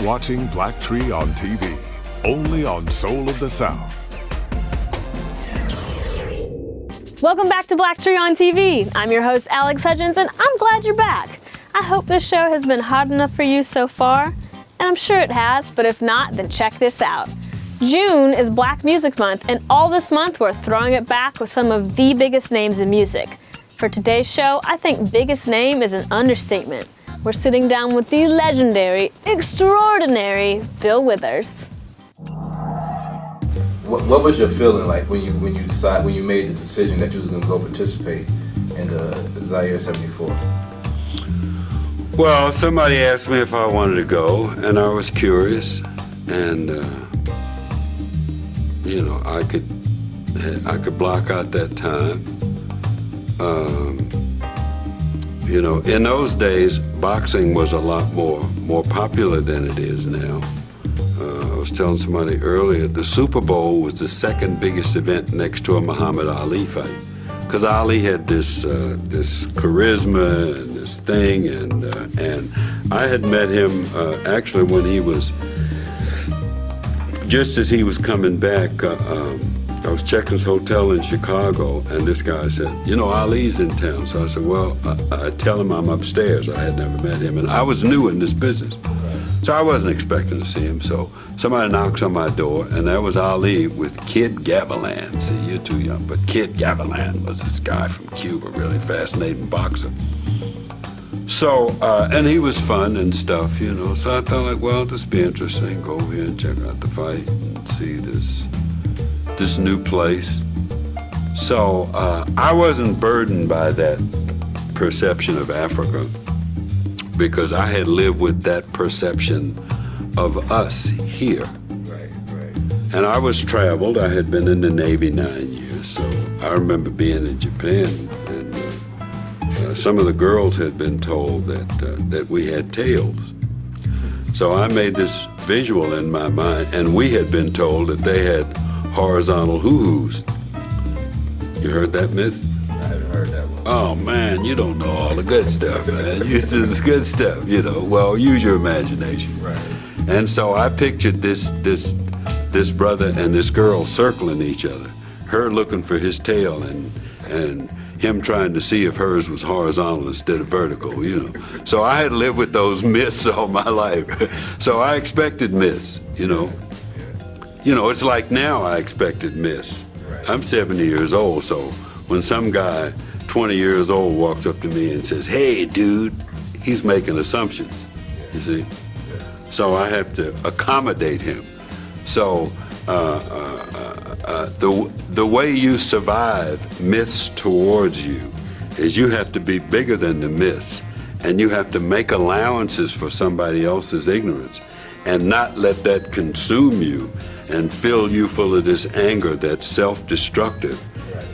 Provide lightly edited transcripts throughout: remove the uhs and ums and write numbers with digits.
watching BlackTree on TV, only on Soul of the South. Welcome back to BlackTree on TV. I'm your host, Alex Hudgens, and I'm glad you're back. I hope this show has been hot enough for you so far, and I'm sure it has, but if not, then check this out. June is Black Music Month, and all this month we're throwing it back with some of the biggest names in music. For today's show, I think biggest name is an understatement. We're sitting down with the legendary, extraordinary Bill Withers. What was your feeling like when you made the decision that you was going to go participate in the Zaire 74? Well, somebody asked me if I wanted to go, and I was curious, and you know, I could block out that time. You know, in those days, boxing was a lot more popular than it is now. I was telling somebody earlier, the Super Bowl was the second biggest event next to a Muhammad Ali fight, because Ali had this charisma and this thing, and I had met him actually when he was, just as he was coming back. I was checking his hotel in Chicago, and this guy said, you know, Ali's in town. So I said, well, I tell him I'm upstairs. I had never met him, and I was new in this business. So I wasn't expecting to see him. So somebody knocks on my door, and that was Ali with Kid Gavilan. See, you're too young, but Kid Gavilan was this guy from Cuba, really fascinating boxer. So, and he was fun and stuff, you know. So I thought, like, well, this be interesting. Go over here and check out the fight and see this new place. So I wasn't burdened by that perception of Africa, because I had lived with that perception of us here. Right. And I was traveled. I had been in the Navy 9 years, so I remember being in Japan, and some of the girls had been told that we had tails. So I made this visual in my mind, and we had been told that they had horizontal hoo-hoos. You heard that myth? I haven't heard that one. Oh man, you don't know all the good stuff, man. It's good stuff, you know. Well, use your imagination. Right. And so I pictured this brother and this girl circling each other, her looking for his tail, and him trying to see if hers was horizontal instead of vertical, you know. So I had lived with those myths all my life. So I expected myths, you know. You know, it's like now I expected myths. Right. I'm 70 years old, so when some guy 20 years old walks up to me and says, hey, dude, he's making assumptions, you see? So I have to accommodate him. So the way you survive myths towards you is you have to be bigger than the myths, and you have to make allowances for somebody else's ignorance and not let that consume you and fill you full of this anger that's self-destructive.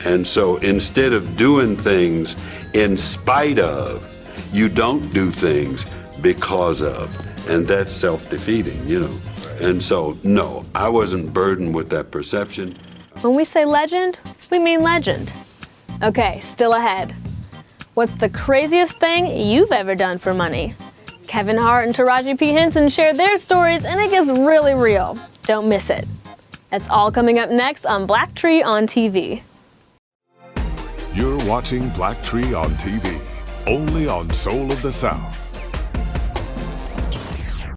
And so instead of doing things in spite of, you don't do things because of, and that's self-defeating, you know. And so, no, I wasn't burdened with that perception. When we say legend, we mean legend. Okay, still ahead. What's the craziest thing you've ever done for money? Kevin Hart and Taraji P. Henson share their stories, and it gets really real. Don't miss it. That's all coming up next on BlackTree on TV. You're watching BlackTree on TV, only on Soul of the South.